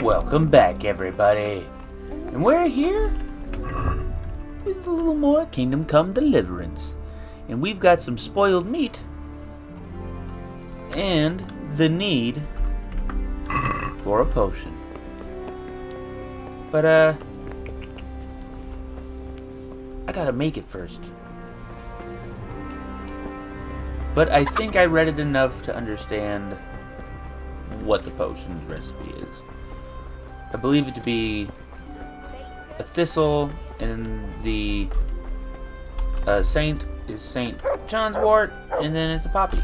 Welcome back, everybody. And we're here with a little more Kingdom Come Deliverance. And we've got some spoiled meat and the need for a potion. But, I gotta make it first. But I think I read it enough to understand what the potion recipe is. I believe it to be a thistle, and the saint is St. John's wort, and then it's a poppy.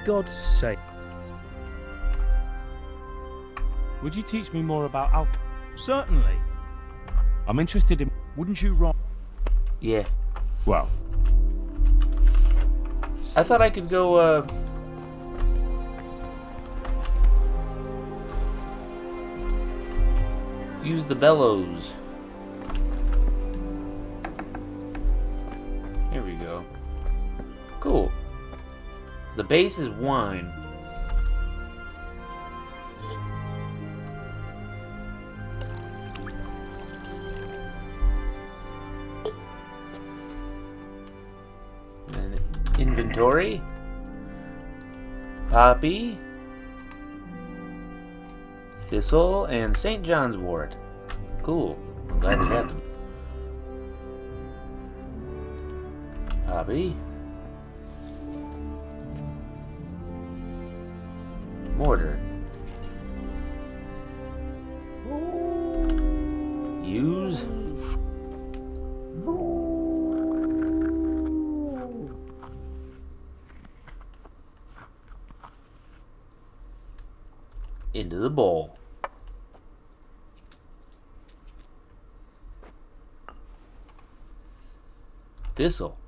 God's sake. Would you teach me more about alchemy? Certainly. I'm interested in... Wouldn't you write? Yeah. Well. I thought I could go, use the bellows. Here we go. Cool. The base is wine. And inventory. Poppy. Thistle and St. John's wort. Cool. I'm glad we got them. Poppy. Mortar. Use. Into the bowl. Thistle.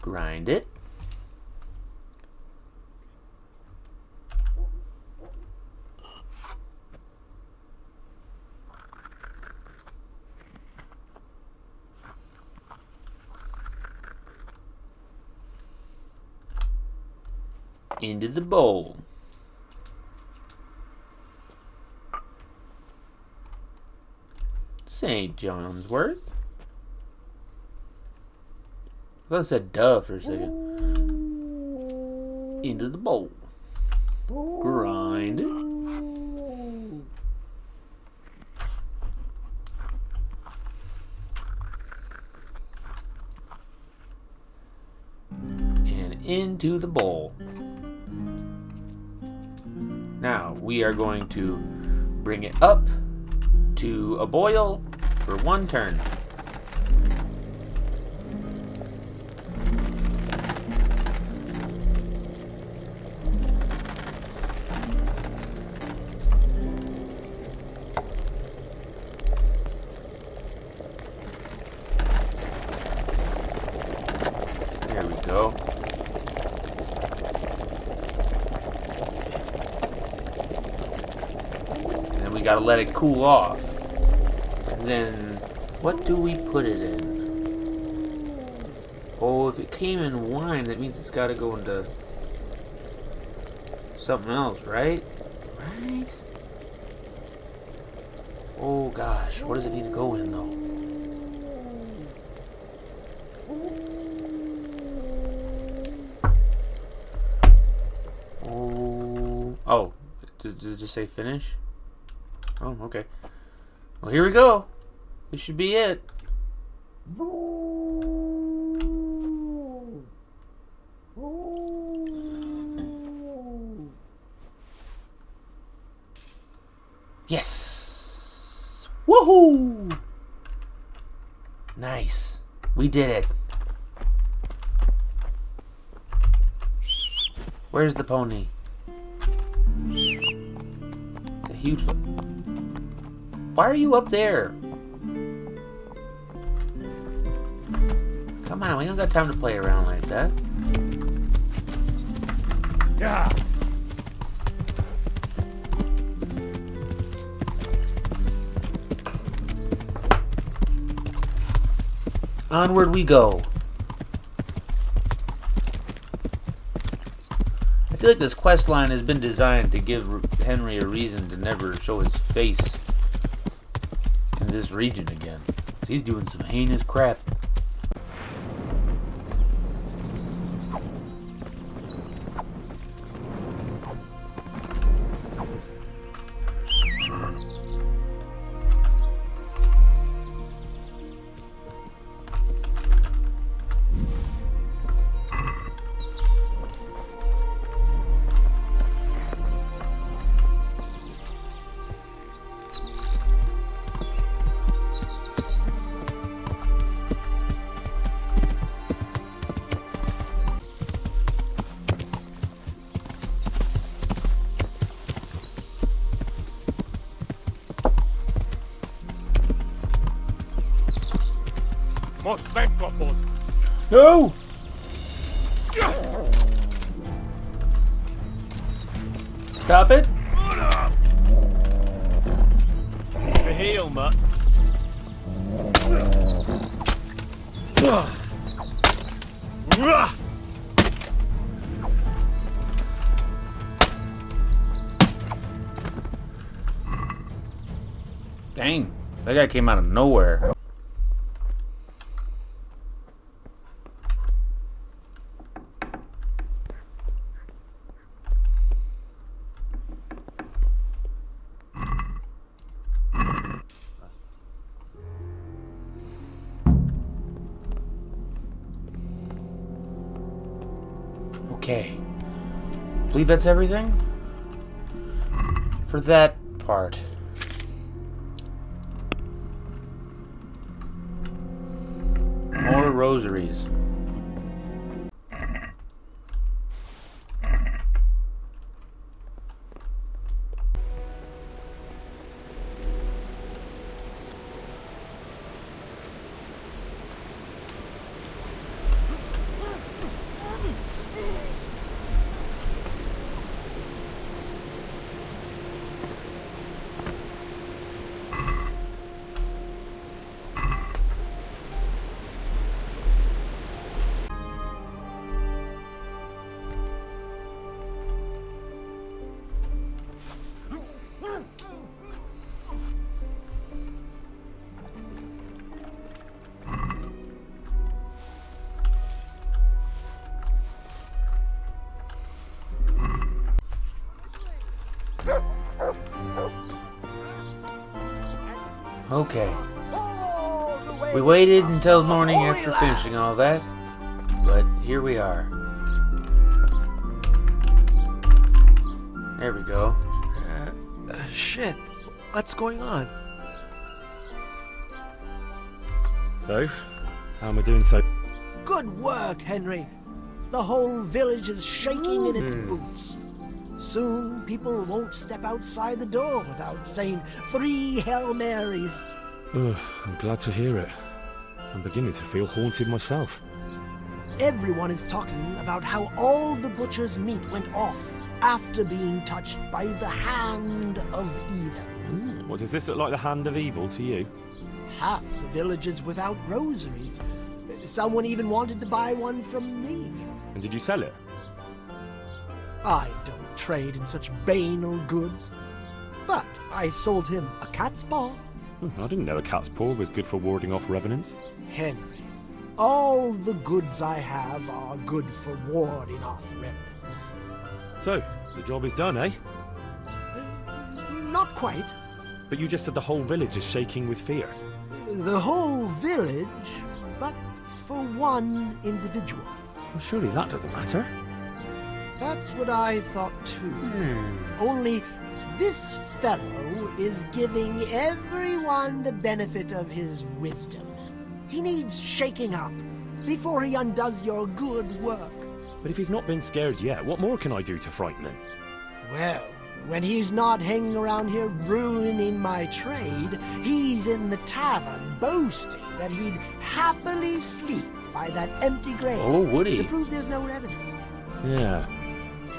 Grind it. Into the bowl. St. John's wort. I thought it said duh for a second. Into the bowl. Grind it. And into the bowl. Now we are going to bring it up to a boil for 1 turn. There we go. And then we gotta let it cool off. And then, what do we put it in? Oh, if it came in wine, that means it's gotta go into something else, right? Right? Oh gosh, what does it need to go in though? Oh, did it just say finish? Oh, okay. Well, here we go. This should be it. Yes! Woohoo! Nice. We did it. Where's the pony? It's a huge one. Why are you up there? Come on, we don't got time to play around like that. Yeah. Onward we go. I feel like this quest line has been designed to give Henry a reason to never show his face in this region again. 'Cause he's doing some heinous crap. No! Stop it! The heel, Mutt. Dang, that guy came out of nowhere. Okay. Believe that's everything? For that part. More rosaries. Okay. We waited until morning after finishing all that, but here we are. There we go. Shit. What's going on? So, how am I doing so? Good work, Henry. The whole village is shaking in its boots. Soon, people won't step outside the door without saying 3 Hail Marys. Ugh, I'm glad to hear it. I'm beginning to feel haunted myself. Everyone is talking about how all the butcher's meat went off after being touched by the hand of evil. What, does this look like the hand of evil to you? Half the village is without rosaries. Someone even wanted to buy one from me. And did you sell it? I don't trade in such banal goods. But I sold him a cat's paw. I didn't know a cat's paw was good for warding off revenants. Henry, all the goods I have are good for warding off revenants. So, the job is done, eh? Not quite. But you just said the whole village is shaking with fear. The whole village, but for one individual. Well, surely that doesn't matter. That's what I thought too. Only this fellow is giving everyone the benefit of his wisdom. He needs shaking up before he undoes your good work. But if he's not been scared yet, what more can I do to frighten him? Well, when he's not hanging around here ruining my trade, he's in the tavern boasting that he'd happily sleep by that empty grave. Oh, would he? To prove there's no revenant. Yeah,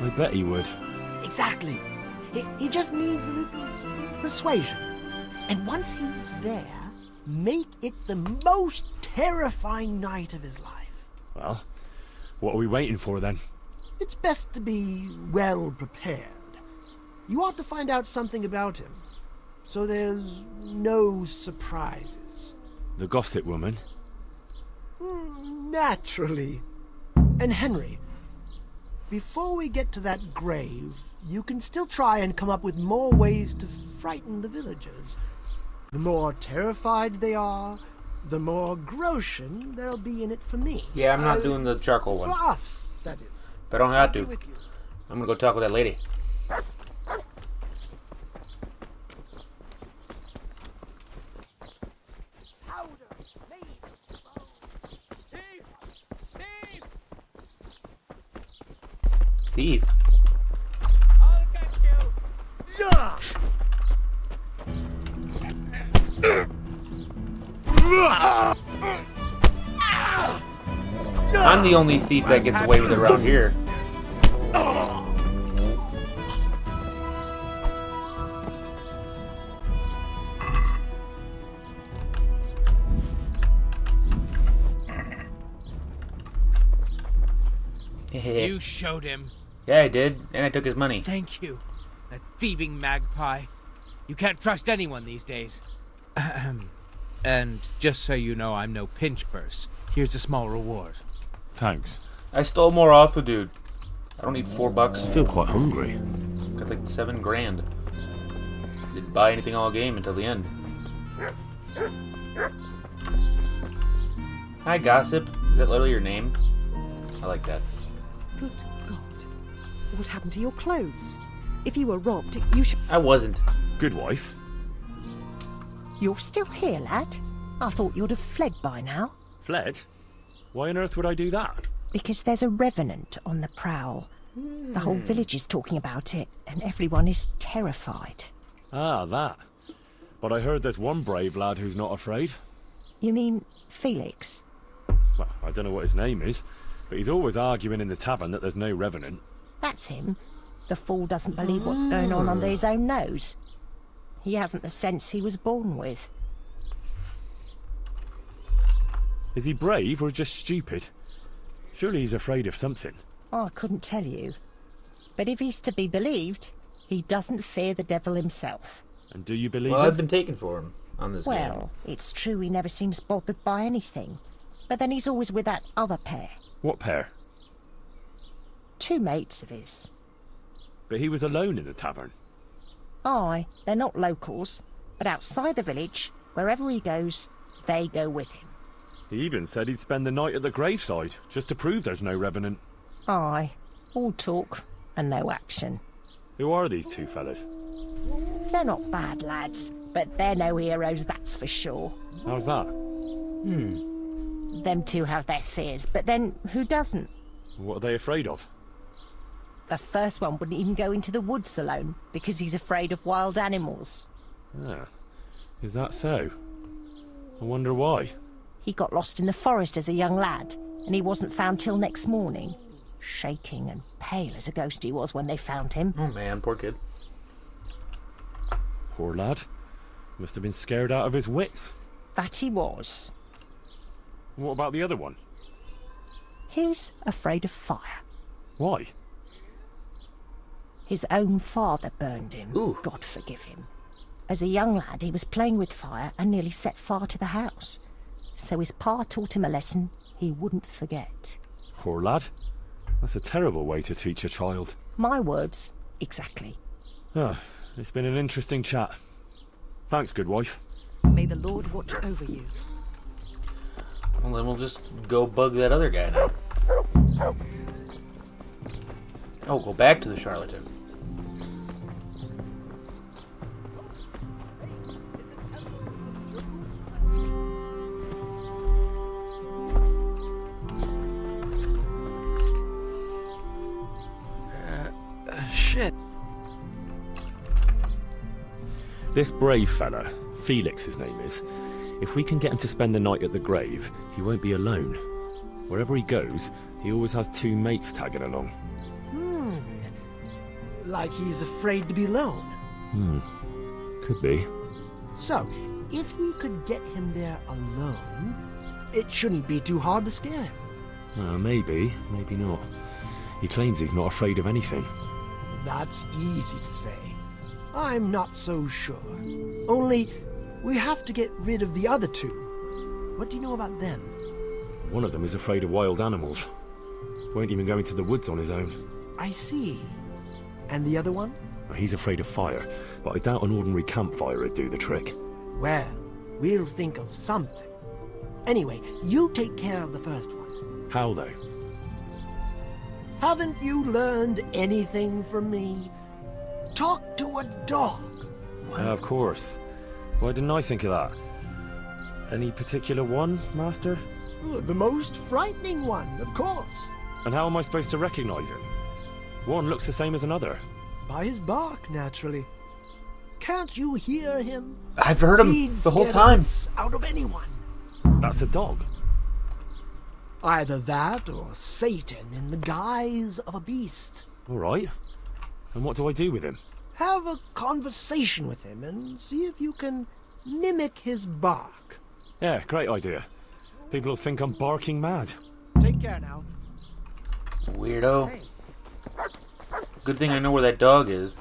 I bet he would. Exactly. He just needs a little persuasion. And once he's there, make it the most terrifying night of his life. Well, what are we waiting for then? It's best to be well prepared. You ought to find out something about him, so there's no surprises. The gossip woman? Naturally. And Henry, before we get to that grave, you can still try and come up with more ways to frighten the villagers. The more terrified they are, the more groschen there'll be in it for me. Yeah, I'm not doing the charcoal one. For us, that is. If I don't have to, With you. I'm gonna go talk with that lady. Powder, mace, bow. Thief? I'll get you! I'm the only thief that gets away with it around here. You showed him. Yeah, I did, and I took his money. Thank you. That thieving magpie. You can't trust anyone these days. Ahem. And just so you know, I'm no pinch purse. Here's a small reward. Thanks. I stole more off the dude. I don't need $4. I feel quite hungry. Got like 7 grand. Didn't buy anything all game until the end. Hi, gossip. Is that literally your name? I like that. Good God. What happened to your clothes? If you were robbed, you should... I wasn't. Good wife. You're still here, lad? I thought you'd have fled by now. Fled? Why on earth would I do that? Because there's a revenant on the prowl. The whole village is talking about it, and everyone is terrified. Ah, that. But I heard there's one brave lad who's not afraid. You mean Felix? Well, I don't know what his name is, but he's always arguing in the tavern that there's no revenant. That's him. The fool doesn't believe what's going on under his own nose. He hasn't the sense he was born with. Is he brave or just stupid? Surely he's afraid of something. I couldn't tell you. But if he's to be believed, he doesn't fear the devil himself. And do you believe Well, him? I've been taken for him on this game. Well, it's true he never seems bothered by anything. But then he's always with that other pair. What pair? 2 mates of his. But he was alone in the tavern. Aye, they're not locals, but outside the village, wherever he goes, they go with him. He even said he'd spend the night at the graveside, just to prove there's no revenant. Aye, all talk and no action. Who are these 2 fellas? They're not bad lads, but they're no heroes, that's for sure. How's that? Them 2 have their fears, but then who doesn't? What are they afraid of? The first one wouldn't even go into the woods alone, because he's afraid of wild animals. Ah, is that so? I wonder why. He got lost in the forest as a young lad, and he wasn't found till next morning. Shaking and pale as a ghost he was when they found him. Oh man, poor kid. Poor lad. Must have been scared out of his wits. That he was. What about the other one? He's afraid of fire. Why? His own father burned him. Ooh. God forgive him. As a young lad, he was playing with fire and nearly set fire to the house. So his pa taught him a lesson he wouldn't forget. Poor lad. That's a terrible way to teach a child. My words, exactly. Ah, it's been an interesting chat. Thanks, good wife. May the Lord watch over you. Well, then we'll just go bug that other guy now. Oh, go back to the charlatan. Shit. This brave fella, Felix his name is, if we can get him to spend the night at the grave, he won't be alone. Wherever he goes, he always has 2 mates tagging along. Like he's afraid to be alone. Could be. So, if we could get him there alone, it shouldn't be too hard to scare him. Maybe, maybe not. He claims he's not afraid of anything. That's easy to say. I'm not so sure. Only, we have to get rid of the other two. What do you know about them? One of them is afraid of wild animals. Won't even go into the woods on his own. I see. And the other one? He's afraid of fire, but I doubt an ordinary campfire would do the trick. Well, we'll think of something. Anyway, you take care of the first one. How, though? Haven't you learned anything from me? Talk to a dog. Of course. Why didn't I think of that? Any particular one, Master? The most frightening one, of course. And how am I supposed to recognize him? One looks the same as another. By his bark, naturally. Can't you hear him? I've heard him He'd the whole scare time. the out of anyone. That's a dog. Either that or Satan in the guise of a beast. All right. And what do I do with him? Have a conversation with him and see if you can mimic his bark. Yeah, great idea. People will think I'm barking mad. Take care now. Weirdo. Hey. Good thing I know where that dog is.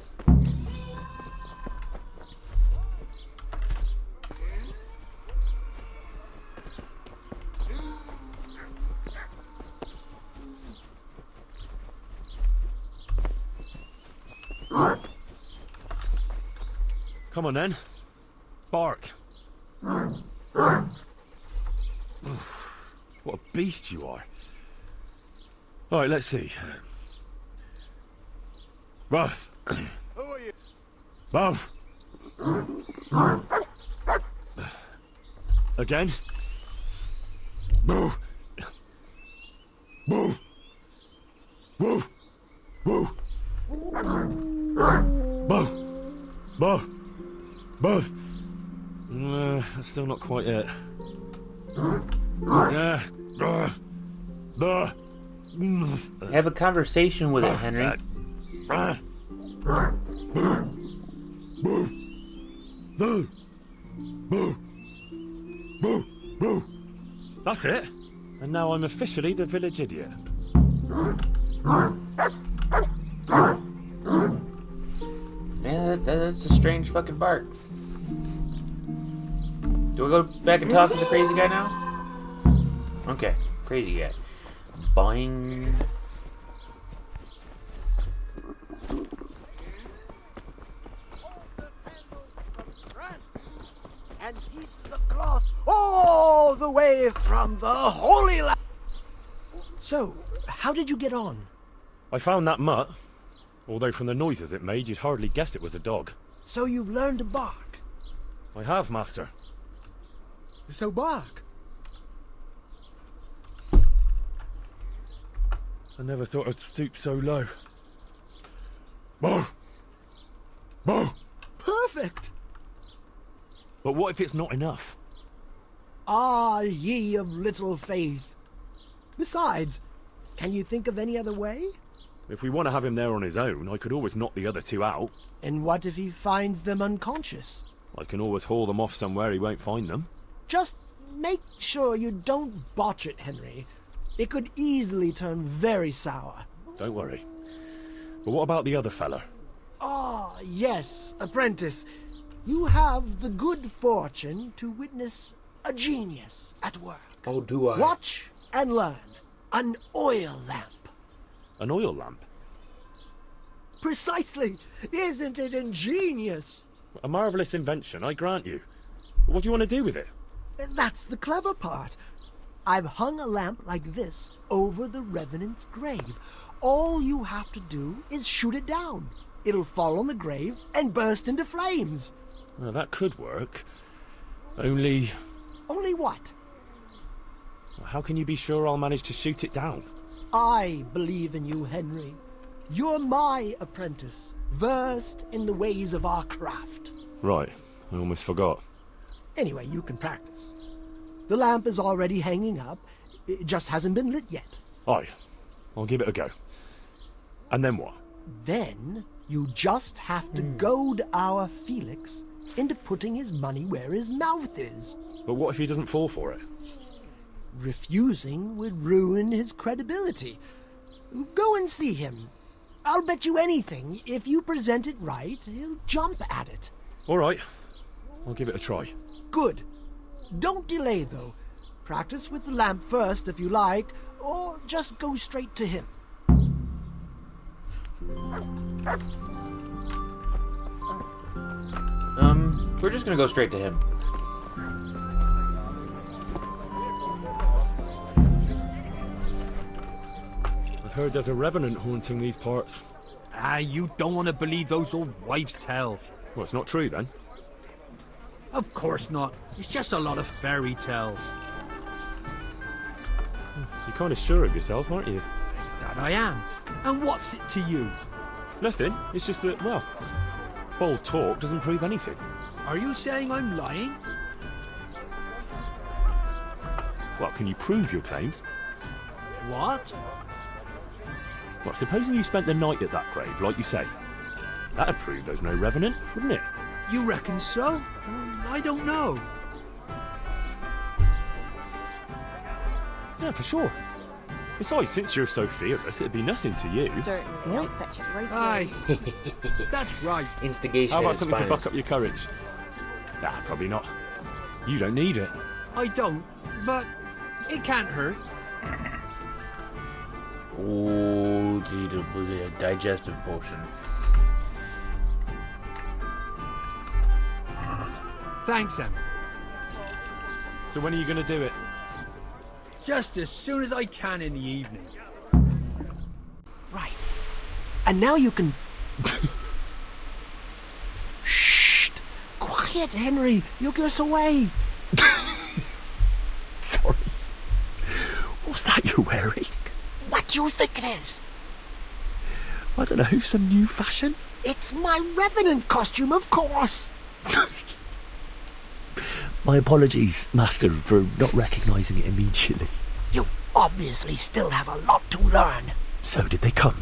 Come on then. Bark. What a beast you are. All right, let's see. Ruff. Who are you? Ruff. Again. Boo. Boo. Boo. Boo. Boo. Boo. Boo. That's still not quite it. Have a conversation with it, Henry. Boo. Boo. Boo. Boo. Boo. That's it. And now I'm officially the village idiot. Yeah, that's a strange fucking bark. Do I go back and talk to the crazy guy now? Okay, crazy guy. Boing. And pieces of cloth all the way from the Holy Land. So, how did you get on? I found that mutt. Although from the noises it made, you'd hardly guess it was a dog. So you've learned to bark. I have, Master. So bark. I never thought I'd stoop so low. Boo! Boo! Perfect. But what if it's not enough? Ah, ye of little faith. Besides, can you think of any other way? If we want to have him there on his own, I could always knock the other two out. And what if he finds them unconscious? I can always haul them off somewhere he won't find them. Just make sure you don't botch it, Henry. It could easily turn very sour. Don't worry. But what about the other fella? Ah, yes, apprentice. You have the good fortune to witness a genius at work. Oh, do I? Watch and learn. An oil lamp. An oil lamp? Precisely. Isn't it ingenious? A marvellous invention, I grant you. But what do you want to do with it? That's the clever part. I've hung a lamp like this over the revenant's grave. All you have to do is shoot it down. It'll fall on the grave and burst into flames. Well, that could work. Only... Only what? How can you be sure I'll manage to shoot it down? I believe in you, Henry. You're my apprentice, versed in the ways of our craft. Right, I almost forgot. Anyway, you can practice. The lamp is already hanging up. It just hasn't been lit yet. Aye, I'll give it a go. And then what? Then you just have to goad our Felix into putting his money where his mouth is. But what if he doesn't fall for it? Refusing would ruin his credibility. Go and see him. I'll bet you anything, if you present it right, he'll jump at it. All right, I'll give it a try. Good. Don't delay, though. Practice with the lamp first, if you like, or just go straight to him. We're just gonna go straight to him. I've heard there's a revenant haunting these parts. Ah, you don't want to believe those old wives' tales. Well, it's not true then. Of course not. It's just a lot of fairy tales. You're kind of sure of yourself, aren't you? That I am. And what's it to you? Nothing. It's just that, well, bold talk doesn't prove anything. Are you saying I'm lying? Well, can you prove your claims? What? Well, supposing you spent the night at that grave, like you say. That'd prove there's no revenant, wouldn't it? You reckon so? I don't know. Yeah, for sure. Besides, since you're so fearless, it'd be nothing to you. Certainly, I'll fetch it right away. Aye. That's right. Instigation. How about in something to Spanish. buck up your courage? Nah, probably not. You don't need it. I don't, but it can't hurt. Oh, the digestive potion. Thanks, Em. So when are you going to do it? Just as soon as I can in the evening. Right. And now you can... Shh! Quiet, Henry. You'll give us away. Sorry. What's that you're wearing? What do you think it is? I don't know, some new fashion? It's my revenant costume, of course. My apologies, Master, for not recognising it immediately. You obviously still have a lot to learn. So, did they come?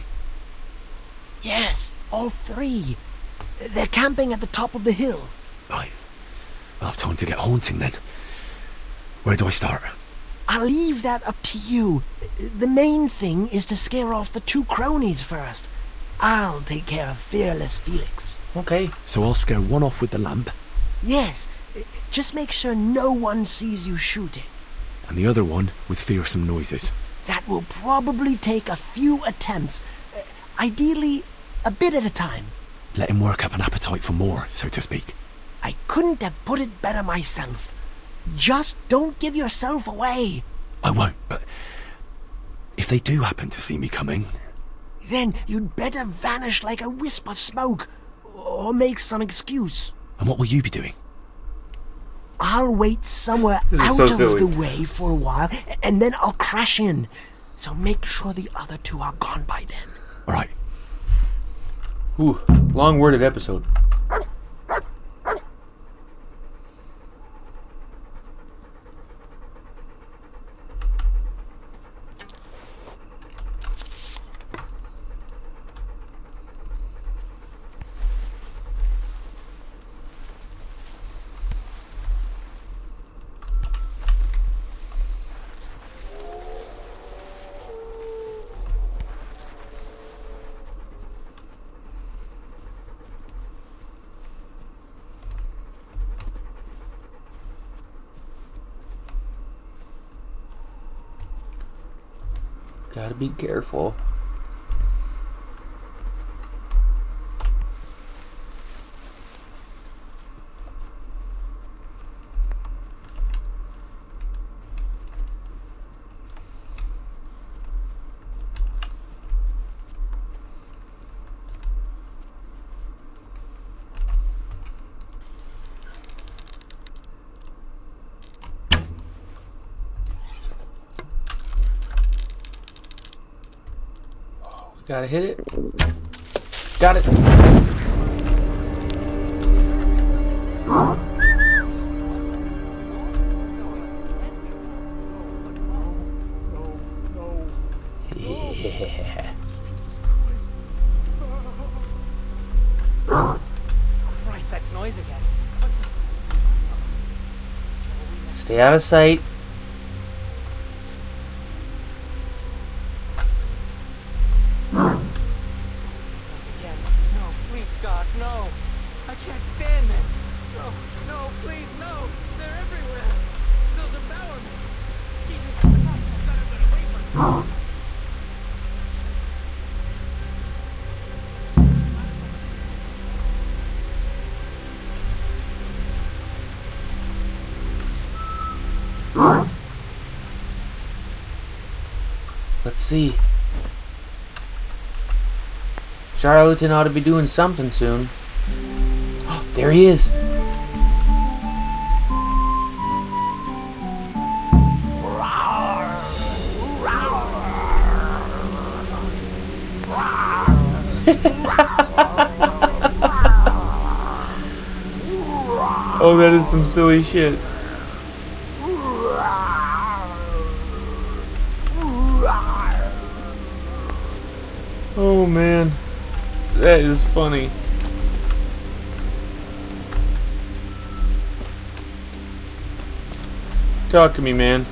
Yes, all three. They're camping at the top of the hill. Right. I'll have time to get haunting then. Where do I start? I'll leave that up to you. The main thing is to scare off the two cronies first. I'll take care of fearless Felix. Okay. So I'll scare one off with the lamp, Yes, just make sure no one sees you shooting. and the other one with fearsome noises. That will probably take a few attempts. Ideally, a bit at a time. Let him work up an appetite for more, so to speak. I couldn't have put it better myself. Just don't give yourself away. I won't, but if they do happen to see me coming, Then you'd better vanish like a wisp of smoke, or make some excuse. and what will you be doing? I'll wait somewhere This is out so of silly. the way for a while, and then I'll crash in. So make sure the other two are gone by then. All right. Ooh, long-worded episode. Gotta be careful. Gotta hit it. Got it. Yeah. Christ, that noise again. Stay out of sight. No, please, God, no. I can't stand this. No, please, no. They're everywhere. They'll devour me. Jesus Christ, I've got to get away from them. Let's see. Charlatan ought to be doing something soon. There he is. Oh, that is some silly shit. Oh man, that is funny. Talk to me, man.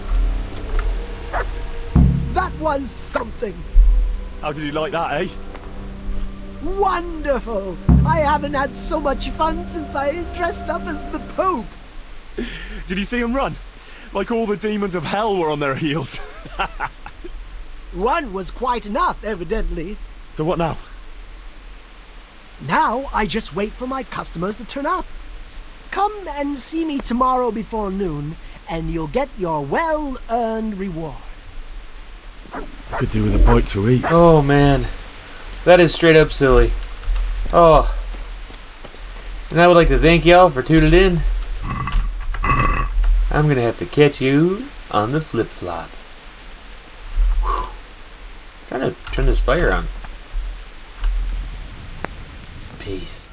That was something. How did you like that, eh? Wonderful! I haven't had so much fun since I dressed up as the Pope. Did you see him run? Like all the demons of hell were on their heels. One was quite enough, evidently. So what now? Now I just wait for my customers to turn up. Come and see me tomorrow before noon, and you'll get your well-earned reward. Could do with a bite to eat. Oh man, that is straight up silly. Oh, and I would like to thank y'all for tuning in. I'm gonna have to catch you on the flip-flop. Trying to turn this fire on. Peace.